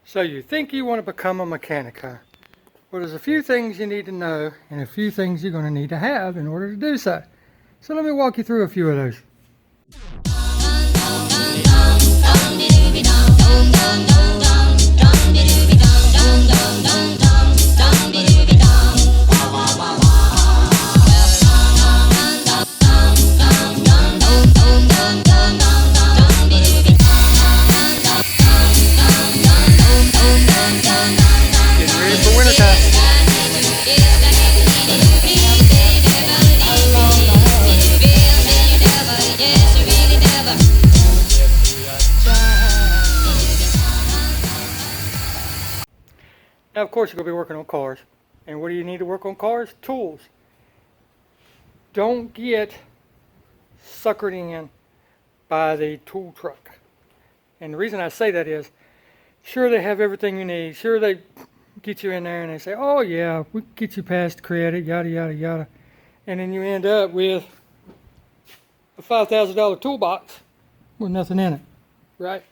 So you think you want to become a mechanic, huh? Well, there's a few things you need to know and a few things you're going to need to have in order to do so. So let me walk you through a few of those. Getting ready for winter time. Now, of course, you're going to be working on cars. And what do you need to work on cars? Tools. Don't get suckered in by the tool truck. And the reason I say that is, sure, they have everything you need. Sure, they get you in there and they say, oh, yeah, we can get you past credit, yada, yada, yada. And then you end up with a $5,000 toolbox with nothing in it, right?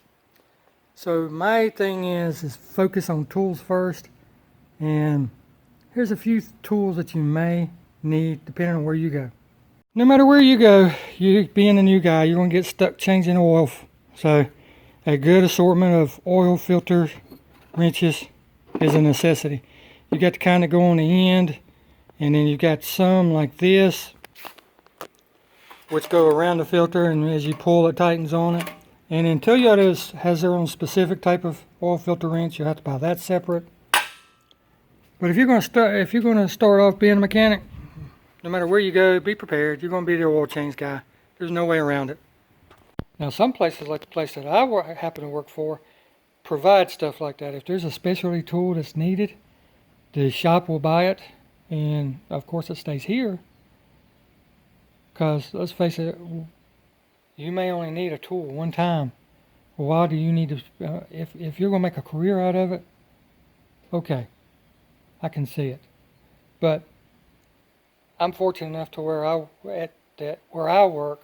So my thing is focus on tools first. And here's a few tools that you may need depending on where you go. No matter where you go, you being a new guy, you're going to get stuck changing oil. So a good assortment of oil filters, wrenches is a necessity. You got to kind of go on the end, and then you got some like this, which go around the filter, and as you pull it tightens on it. And then Toyota has their own specific type of oil filter wrench. You have to buy that separate. But if you're going to start off being a mechanic, no matter where you go, be prepared. You're going to be the oil change guy. There's no way around it. Now, some places, like the place that I happen to work for, provide stuff like that. If there's a specialty tool that's needed, the shop will buy it, and of course it stays here. Because let's face it, you may only need a tool one time. Well, why do you need to? If you're going to make a career out of it, okay, I can see it. But I'm fortunate enough to where I work,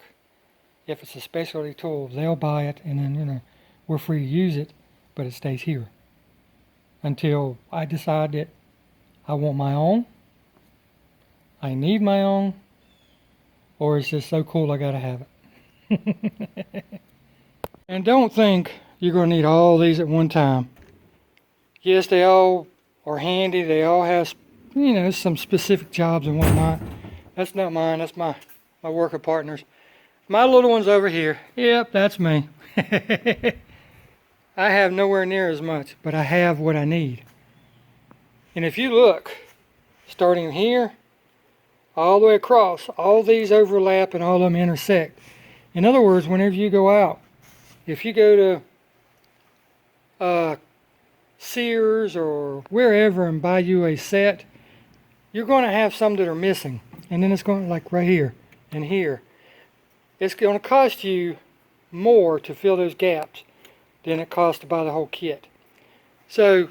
if it's a specialty tool, they'll buy it, and then we're free to use it, but it stays here until I decide that I want my own, I need my own, or it's just so cool I gotta have it. And don't think you're gonna need all these at one time. Yes, they all are handy. They all have, some specific jobs and whatnot. That's not mine. That's my working partners. My little one's over here. Yep, that's me. I have nowhere near as much, but I have what I need. And if you look, starting here, all the way across, all these overlap and all of them intersect. In other words, whenever you go out, if you go to Sears or wherever and buy you a set, you're going to have some that are missing. And then it's going to, like right here and here, it's going to cost you more to fill those gaps than it costs to buy the whole kit. So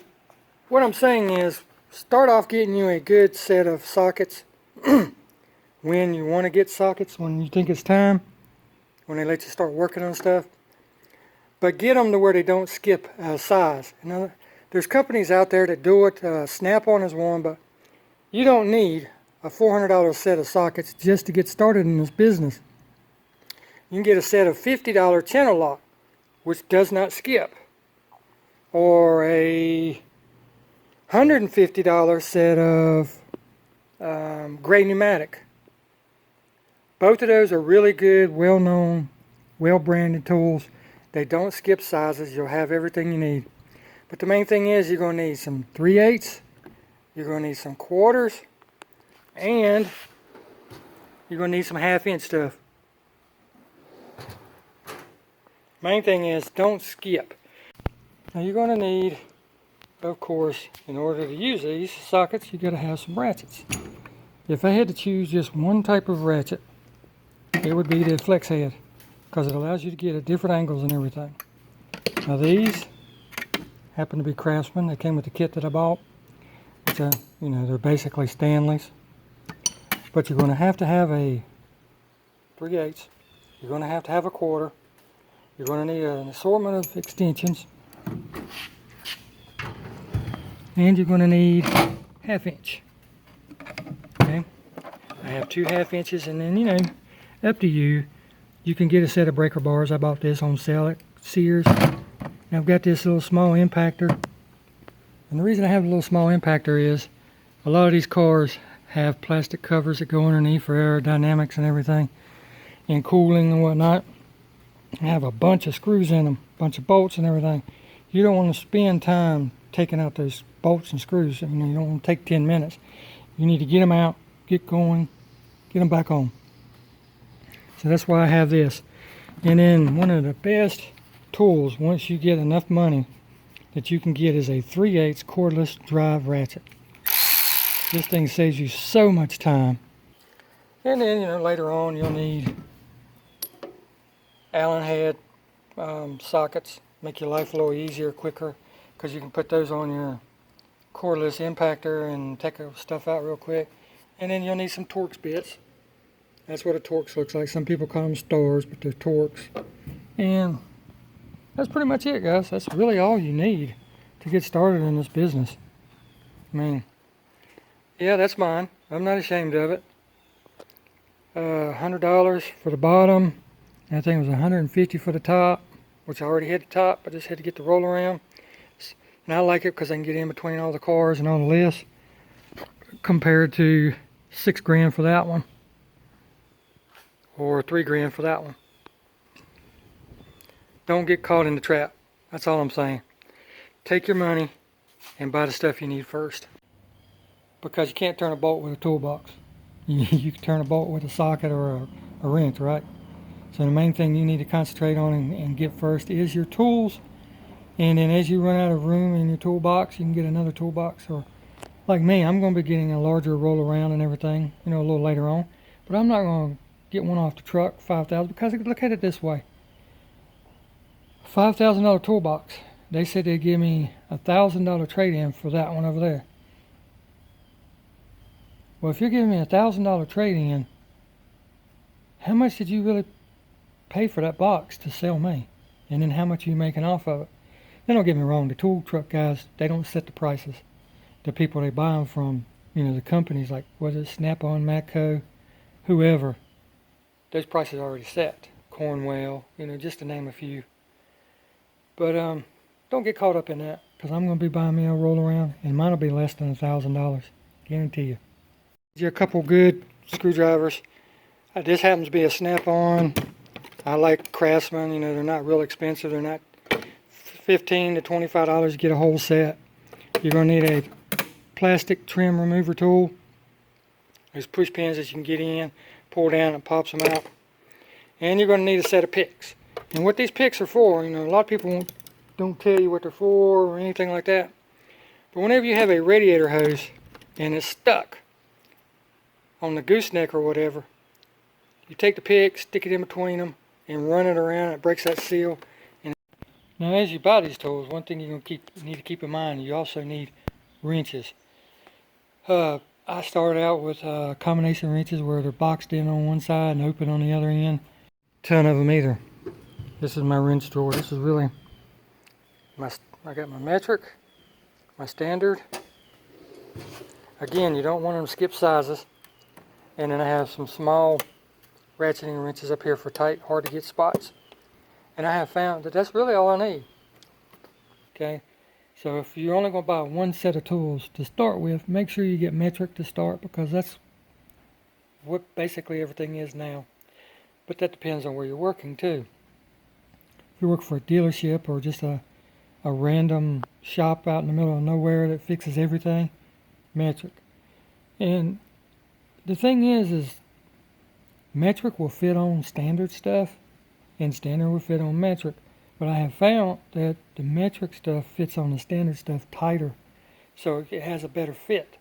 what I'm saying is, start off getting you a good set of sockets when you want to get sockets, when you think it's time, when they let you start working on stuff. But get them to where they don't skip size. There's companies out there that do it. Snap-on is one, but you don't need a $400 set of sockets just to get started in this business. You can get a set of $50 channel lock, which does not skip, or a $150 set of gray pneumatic. Both of those are really good, well-known, well-branded tools. They don't skip sizes. You'll have everything you need. But the main thing is you're going to need some 3/8, you're going to need some quarters, and you're going to need some half-inch stuff. Main thing is don't skip. Now you're going to need, of course, in order to use these sockets, you got to have some ratchets. If I had to choose just one type of ratchet, it would be the flex head, because it allows you to get at different angles and everything. Now these happen to be Craftsman. They came with the kit that I bought, which they're basically Stanleys. But you're going to have a 3/8. You're going to have a quarter. You're going to need an assortment of extensions. And you're going to need 1/2 inch. Okay, I have 2 1/2 inches, and then, you know, up to you. You can get a set of breaker bars. I bought this on sale at Sears. And I've got this little small impactor. And the reason I have a little small impactor is a lot of these cars have plastic covers that go underneath for aerodynamics and everything, and cooling and whatnot. I have a bunch of screws in them, a bunch of bolts and everything. You don't want to spend time taking out those bolts and screws. You know, you don't want to take 10 minutes. You need to get them out, get going, get them back on. So that's why I have this. And then one of the best tools, once you get enough money, that you can get is a 3/8 cordless drive ratchet. This thing saves you so much time. And then, you know, later on you'll need Allen head sockets. Make your life a little easier, quicker, because you can put those on your cordless impactor and take stuff out real quick. And then you'll need some Torx bits. That's what a Torx looks like. Some people call them stars, but they're Torx. And that's pretty much it, guys. That's really all you need to get started in this business. I mean, yeah, that's mine. I'm not ashamed of it. $100 for the bottom. I think it was $150 for the top, which I already had the top. I just had to get the roll around. And I like it because I can get in between all the cars and all the lists, compared to $6 grand for that one, or $3 grand for that one. Don't get caught in the trap. That's all I'm saying. Take your money and buy the stuff you need first. Because you can't turn a bolt with a toolbox. You can turn a bolt with a socket or a wrench, right? So the main thing you need to concentrate on and get first is your tools. And then as you run out of room in your toolbox, you can get another toolbox. Or like me, I'm going to be getting a larger roll around and everything, you know, a little later on. But I'm not going to get one off the truck, $5,000, because look at it this way. $5,000 toolbox. They said they'd give me $1,000 trade-in for that one over there. Well, if you're giving me $1,000 trade-in, how much did you really pay for that box to sell me? And then how much are you making off of it? Then don't get me wrong, the tool truck guys, they don't set the prices. The people they buy them from, you know, the companies like, what is it, Snap-on, Matco, whoever, those prices are already set. Cornwell, you know, just to name a few. But don't get caught up in that, because I'm going to be buying me a roll around, and mine will be less than $1,000, guarantee you. You're a couple good screwdrivers. This happens to be a Snap-on. I like Craftsman, you know, they're not real expensive. They're not $15 to $25 to get a whole set. You're going to need a plastic trim remover tool. There's push pins that you can get in, pull down, and pops them out. And you're going to need a set of picks. And what these picks are for, you know, a lot of people don't tell you what they're for or anything like that. But whenever you have a radiator hose and it's stuck on the gooseneck or whatever, you take the pick, stick it in between them, and run it around. It breaks that seal. And now, as you buy these tools, one thing you need to keep in mind, you also need wrenches. I started out with combination wrenches where they're boxed in on one side and open on the other end. Ton of them either. This is my wrench drawer. This is really I got my metric, my standard. Again, you don't want them to skip sizes. And then I have some small ratcheting wrenches up here for tight, hard to get spots. And I have found that that's really all I need. Okay, so if you're only going to buy one set of tools to start with, make sure you get metric to start, because that's what basically everything is now. But that depends on where you're working too. If you work for a dealership or just a random shop out in the middle of nowhere that fixes everything, metric. And the thing is metric will fit on standard stuff, and standard will fit on metric. But I have found that the metric stuff fits on the standard stuff tighter, so it has a better fit.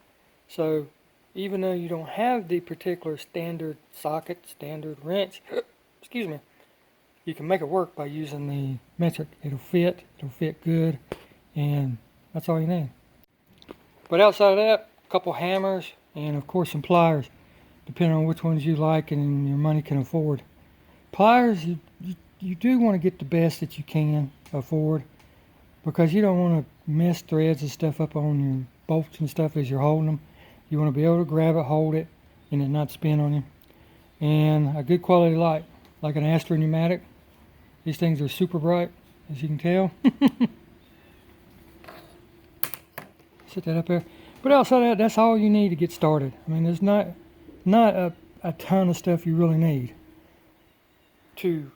So even though you don't have the particular standard socket, standard wrench, excuse me, you can make it work by using the metric. It'll fit good, and that's all you need. But outside of that, a couple hammers, and of course some pliers, depending on which ones you like and your money can afford. Pliers, you do want to get the best that you can afford. because you don't want to mess threads and stuff up on your bolts and stuff as you're holding them. You want to be able to grab it, hold it, and it not spin on you. And a good quality light, like an Astra pneumatic. These things are super bright, as you can tell. Set that up there. But outside of that, that's all you need to get started. I mean, there's not a ton of stuff you really need to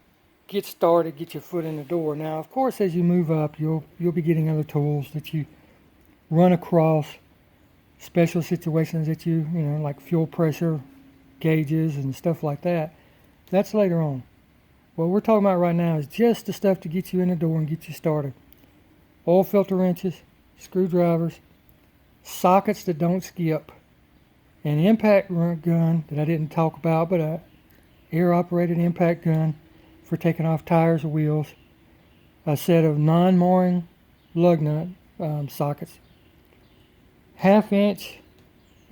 get started, get your foot in the door. Now, of course, as you move up, you'll be getting other tools that you run across, special situations that you know, like fuel pressure gauges and stuff like that. That's later on. What we're talking about right now is just the stuff to get you in the door and get you started. Oil filter wrenches, screwdrivers, sockets that don't skip, an impact gun that I didn't talk about, but a air-operated impact gun for taking off tires or wheels, a set of non-mooring lug nut sockets, 1/2 inch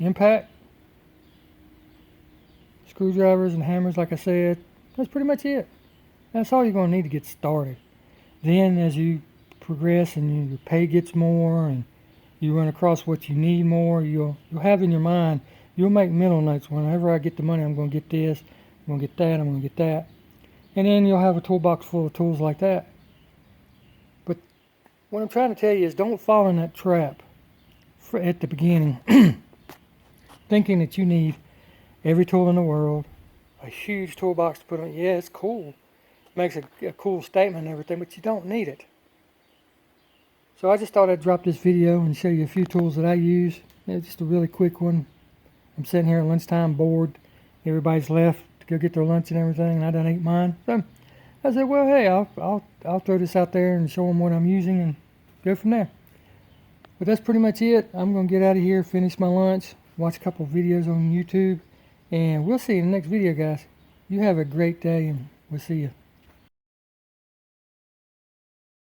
impact, screwdrivers and hammers, like I said. That's pretty much it. That's all you're going to need to get started. Then as you progress and your pay gets more and you run across what you need more, you'll have in your mind, you'll make mental notes. Whenever I get the money, I'm going to get this, I'm going to get that, I'm going to get that. And then you'll have a toolbox full of tools like that. But what I'm trying to tell you is don't fall in that trap at the beginning, thinking that you need every tool in the world, a huge toolbox to put on. Yeah, it's cool. Makes a cool statement and everything, but you don't need it. So I just thought I'd drop this video and show you a few tools that I use. It's just a really quick one. I'm sitting here at lunchtime bored. Everybody's left to go get their lunch and everything, and I done ate mine. So I said, well, hey, I'll throw this out there and show them what I'm using and go from there. But that's pretty much it. I'm going to get out of here, finish my lunch, watch a couple of videos on YouTube, and we'll see you in the next video, guys. You have a great day, and we'll see you.